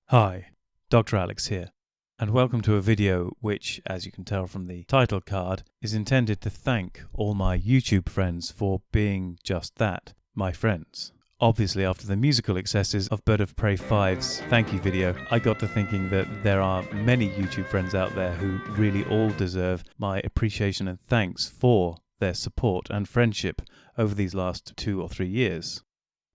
Hi, Dr. Alex here, and welcome to a video which, as you can tell from the title card, is intended to thank all my YouTube friends for being just that, my friends. Obviously, after the musical excesses of Bird of Prey 5's thank you video, I got to thinking that there are many YouTube friends out there who really all deserve my appreciation and thanks for their support and friendship over these last 2 or 3 years.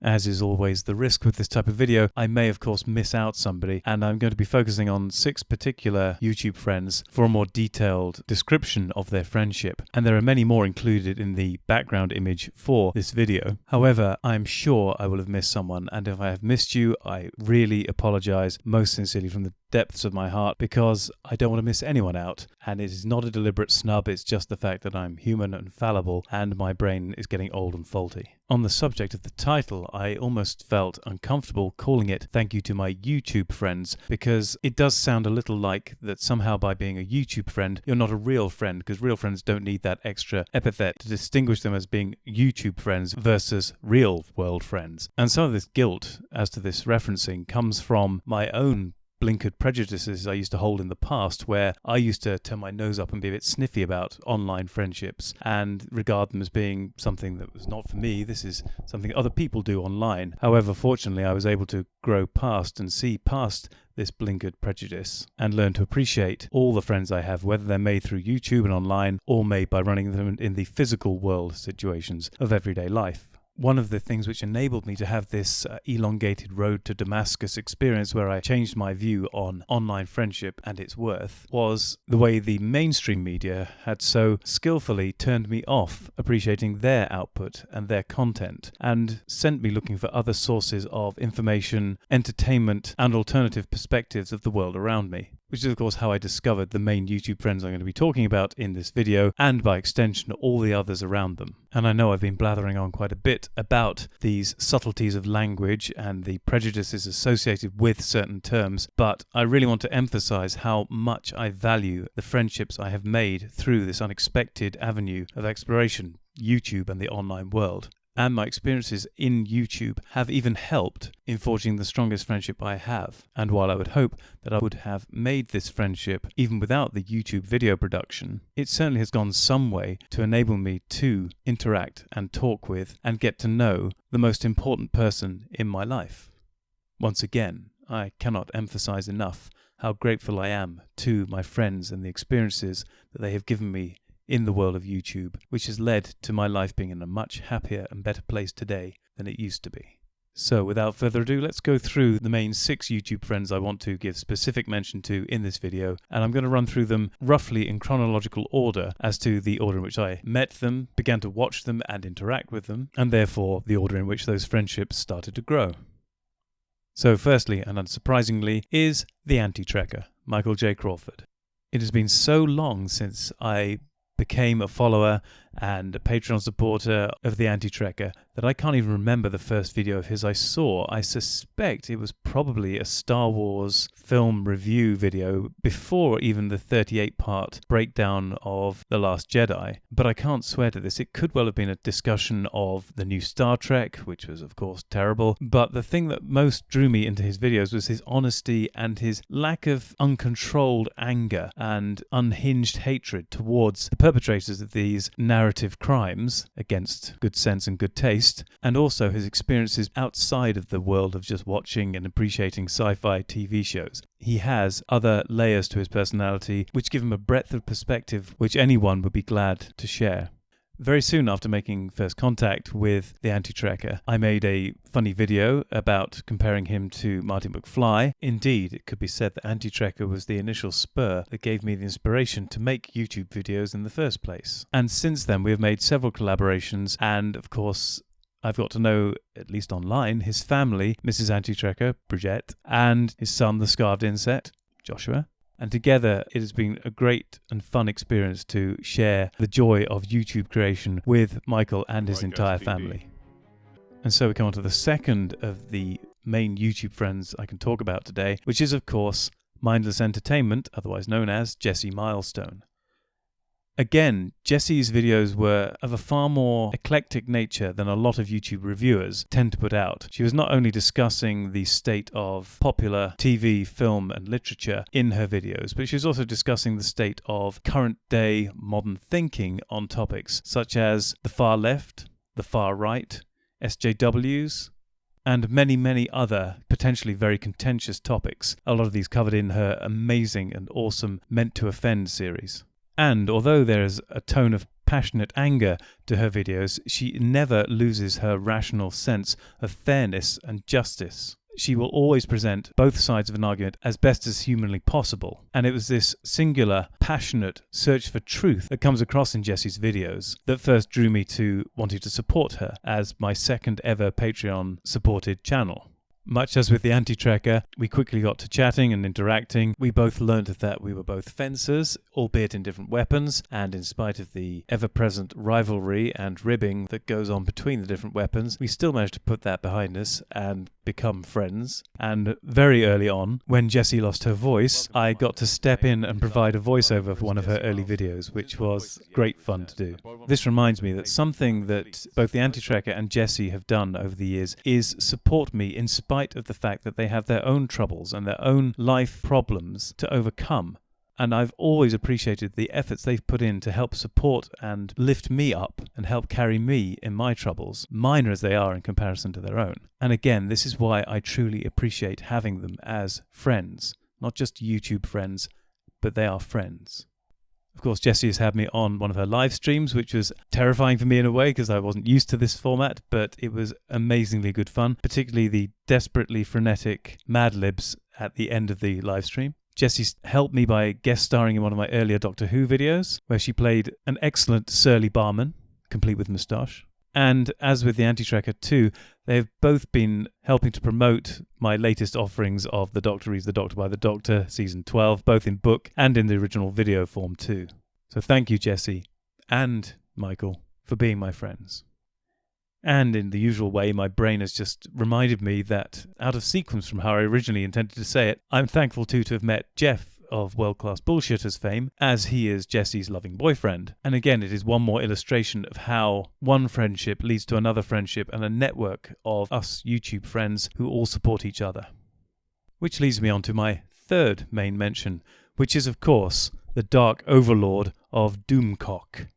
As is always the risk with this type of video, I may of course miss out somebody, and I'm going to be focusing on 6 particular YouTube friends for a more detailed description of their friendship, and there are many more included in the background image for this video. However, I'm sure I will have missed someone, and if I have missed you, I really apologise most sincerely from the depths of my heart, because I don't want to miss anyone out, and it is not a deliberate snub, it's just the fact that I'm human and fallible and my brain is getting old and faulty. On the subject of the title, I almost felt uncomfortable calling it Thank You to My YouTube Friends, because it does sound a little like that somehow by being a YouTube friend, you're not a real friend, because real friends don't need that extra epithet to distinguish them as being YouTube friends versus real world friends. And some of this guilt as to this referencing comes from my own blinkered prejudices I used to hold in the past, where I used to turn my nose up and be a bit sniffy about online friendships and regard them as being something that was not for me. This is something other people do online. However, fortunately, I was able to grow past and see past this blinkered prejudice and learn to appreciate all the friends I have, whether they're made through YouTube and online or made by running them in the physical world situations of everyday life. One of the things which enabled me to have this elongated road to Damascus experience, where I changed my view on online friendship and its worth, was the way the mainstream media had so skillfully turned me off appreciating their output and their content, and sent me looking for other sources of information, entertainment, and alternative perspectives of the world around me. Which is of course how I discovered the main YouTube friends I'm going to be talking about in this video, and by extension all the others around them. And I know I've been blathering on quite a bit about these subtleties of language and the prejudices associated with certain terms, but I really want to emphasize how much I value the friendships I have made through this unexpected avenue of exploration, YouTube and the online world. And my experiences in YouTube have even helped in forging the strongest friendship I have. And while I would hope that I would have made this friendship even without the YouTube video production, it certainly has gone some way to enable me to interact and talk with and get to know the most important person in my life. Once again, I cannot emphasize enough how grateful I am to my friends and the experiences that they have given me in the world of YouTube, which has led to my life being in a much happier and better place today than it used to be. So without further ado, let's go through the main 6 YouTube friends I want to give specific mention to in this video, and I'm going to run through them roughly in chronological order as to the order in which I met them, began to watch them and interact with them, and therefore the order in which those friendships started to grow. So firstly, and unsurprisingly, is the anti-trekker, Michael J. Crawford. It has been so long since I became a follower and a Patreon supporter of the anti-trekker that I can't even remember the first video of his I saw. I suspect it was probably a Star Wars film review video before even the 38-part breakdown of The Last Jedi, but I can't swear to this. It could well have been a discussion of the new Star Trek, which was of course terrible, but the thing that most drew me into his videos was his honesty and his lack of uncontrolled anger and unhinged hatred towards the perpetrators of these narrative crimes against good sense and good taste, and also his experiences outside of the world of just watching and appreciating sci-fi TV shows. He has other layers to his personality which give him a breadth of perspective which anyone would be glad to share. Very soon after making first contact with the anti-trekker, I made a funny video about comparing him to Marty McFly. Indeed, it could be said that anti-trekker was the initial spur that gave me the inspiration to make YouTube videos in the first place. And since then, we have made several collaborations, and of course, I've got to know, at least online, his family, Mrs. Anti-trekker, Bridget, and his son, the Scarved Insect, Joshua. And together, it has been a great and fun experience to share the joy of YouTube creation with Michael and his entire family. And so we come on to the second of the main YouTube friends I can talk about today, which is, of course, Mindless Entertainment, otherwise known as Jesse Milestone. Again, Jesse's videos were of a far more eclectic nature than a lot of YouTube reviewers tend to put out. She was not only discussing the state of popular TV, film and literature in her videos, but she was also discussing the state of current day modern thinking on topics such as the far left, the far right, SJWs, and many, many other potentially very contentious topics. A lot of these covered in her amazing and awesome Meant to Offend series. And although there is a tone of passionate anger to her videos, she never loses her rational sense of fairness and justice. She will always present both sides of an argument as best as humanly possible. And it was this singular, passionate search for truth that comes across in Jesse's videos that first drew me to wanting to support her as my second ever Patreon supported channel. Much as with the anti-tracker, we quickly got to chatting and interacting. We both learned that we were both fencers, albeit in different weapons, and in spite of the ever-present rivalry and ribbing that goes on between the different weapons, we still managed to put that behind us and become friends. And very early on, when Jessie lost her voice, I got to step in and provide a voiceover for one of her early videos, which was great fun to do. This reminds me that something that both the anti-tracker and Jessie have done over the years is support me in spite of the fact that they have their own troubles and their own life problems to overcome. And I've always appreciated the efforts they've put in to help support and lift me up and help carry me in my troubles, minor as they are in comparison to their own. And again, this is why I truly appreciate having them as friends. Not just YouTube friends, but they are friends. Of course, Jessie has had me on one of her live streams, which was terrifying for me in a way because I wasn't used to this format, but it was amazingly good fun, particularly the desperately frenetic Mad Libs at the end of the live stream. Jessie's helped me by guest starring in one of my earlier Doctor Who videos, where she played an excellent surly barman, complete with moustache. And as with the Anti-Tracker 2, they've both been helping to promote my latest offerings of The Doctor Reads the Doctor by the Doctor, Season 12, both in book and in the original video form too. So thank you, Jessie and Michael, for being my friends. And in the usual way, my brain has just reminded me that, out of sequence from how I originally intended to say it, I'm thankful too to have met Jeff of World Class Bullshitters fame, as he is Jessie's loving boyfriend. And again, it is one more illustration of how one friendship leads to another friendship and a network of us YouTube friends who all support each other. Which leads me on to my third main mention, which is, of course, the Dark Overlord of Doomcock.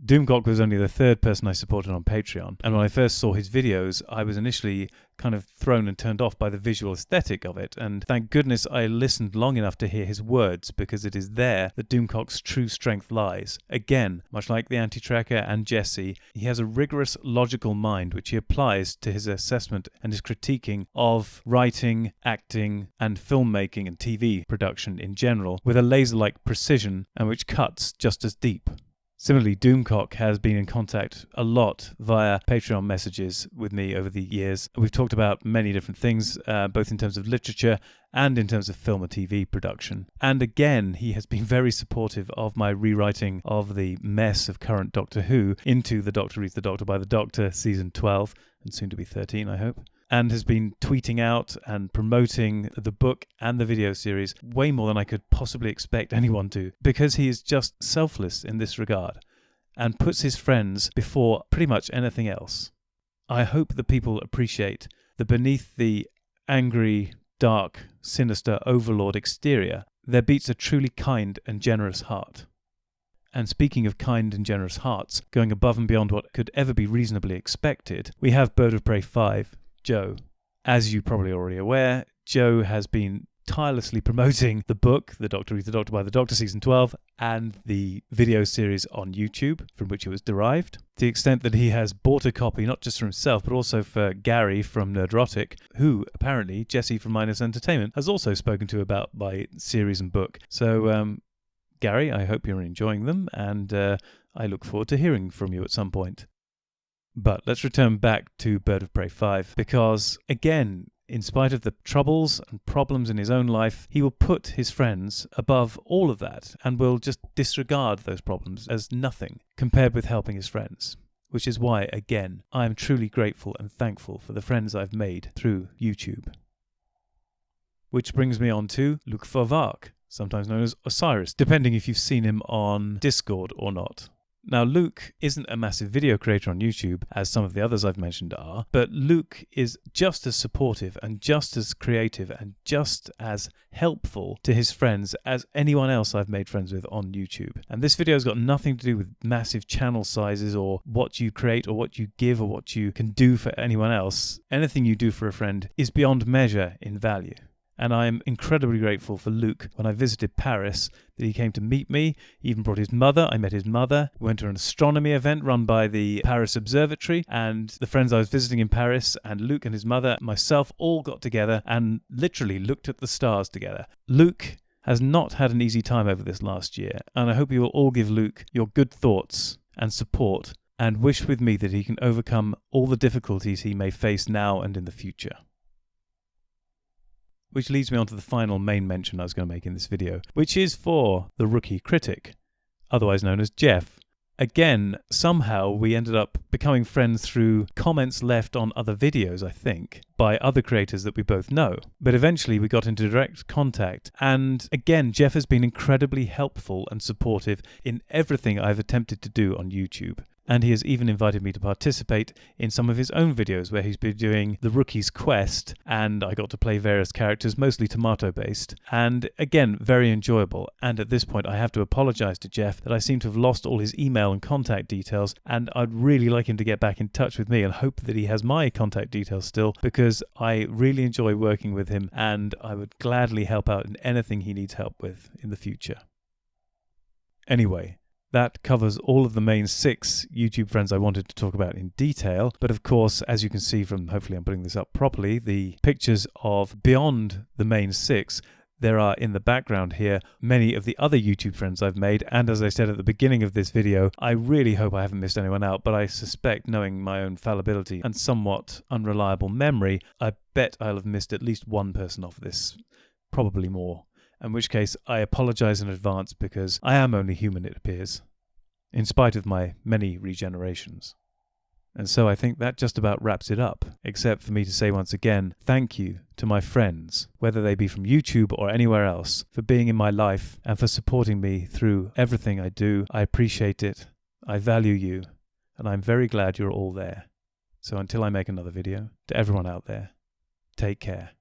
Doomcock was only the third person I supported on Patreon, and when I first saw his videos, I was initially kind of thrown and turned off by the visual aesthetic of it, and thank goodness I listened long enough to hear his words, because it is there that Doomcock's true strength lies. Again, much like the Anti-Tracker and Jessie, he has a rigorous, logical mind which he applies to his assessment and his critiquing of writing, acting, and filmmaking and TV production in general, with a laser-like precision and which cuts just as deep. Similarly, Doomcock has been in contact a lot via Patreon messages with me over the years. We've talked about many different things, both in terms of literature and in terms of film and TV production. And again, he has been very supportive of my rewriting of the mess of current Doctor Who into The Doctor Reads the Doctor by the Doctor, Season 12, and soon to be 13, I hope. And has been tweeting out and promoting the book and the video series way more than I could possibly expect anyone to, because he is just selfless in this regard and puts his friends before pretty much anything else. I hope that people appreciate that beneath the angry, dark, sinister overlord exterior, there beats a truly kind and generous heart. And speaking of kind and generous hearts, going above and beyond what could ever be reasonably expected, we have Bird of Prey 5, Joe. As you're probably already aware, Joe has been tirelessly promoting the book, The Doctor Reads the Doctor by the Doctor, Season 12, and the video series on YouTube, from which it was derived, to the extent that he has bought a copy, not just for himself, but also for Gary from Nerdrotic, who, apparently, Jessie from Mindless Entertainment, has also spoken to about my series and book. So, Gary, I hope you're enjoying them, and I look forward to hearing from you at some point. But let's return back to Bird of Prey 5, because, again, in spite of the troubles and problems in his own life, he will put his friends above all of that and will just disregard those problems as nothing compared with helping his friends. Which is why, again, I am truly grateful and thankful for the friends I've made through YouTube. Which brings me on to Fauvarque, sometimes known as Osiris, depending if you've seen him on Discord or not. Now, Luke isn't a massive video creator on YouTube, as some of the others I've mentioned are, but Luke is just as supportive and just as creative and just as helpful to his friends as anyone else I've made friends with on YouTube. And this video has got nothing to do with massive channel sizes or what you create or what you give or what you can do for anyone else. Anything you do for a friend is beyond measure in value. And I'm incredibly grateful for Luke when I visited Paris that he came to meet me. He even brought his mother. I met his mother. We went to an astronomy event run by the Paris Observatory, and the friends I was visiting in Paris and Luke and his mother, myself, all got together and literally looked at the stars together. Luke has not had an easy time over this last year, and I hope you will all give Luke your good thoughts and support and wish with me that he can overcome all the difficulties he may face now and in the future. Which leads me on to the final main mention I was going to make in this video, which is for TheRookie Critic, otherwise known as Jeff. Again, somehow we ended up becoming friends through comments left on other videos, I think, by other creators that we both know. But eventually we got into direct contact, and again, Jeff has been incredibly helpful and supportive in everything I've attempted to do on YouTube. And he has even invited me to participate in some of his own videos where he's been doing The Rookie's Quest, and I got to play various characters, mostly tomato-based, and again, very enjoyable. And at this point, I have to apologise to Jeff that I seem to have lost all his email and contact details, and I'd really like him to get back in touch with me and hope that he has my contact details still, because I really enjoy working with him, and I would gladly help out in anything he needs help with in the future. Anyway, that covers all of the main 6 YouTube friends I wanted to talk about in detail. But of course, as you can see from, hopefully I'm putting this up properly, the pictures of beyond the main 6, there are in the background here many of the other YouTube friends I've made. And as I said at the beginning of this video, I really hope I haven't missed anyone out, but I suspect, knowing my own fallibility and somewhat unreliable memory, I bet I'll have missed at least one person off this, probably more. In which case, I apologise in advance because I am only human, it appears, in spite of my many regenerations. And so I think that just about wraps it up, except for me to say once again, thank you to my friends, whether they be from YouTube or anywhere else, for being in my life and for supporting me through everything I do. I appreciate it, I value you, and I'm very glad you're all there. So until I make another video, to everyone out there, take care.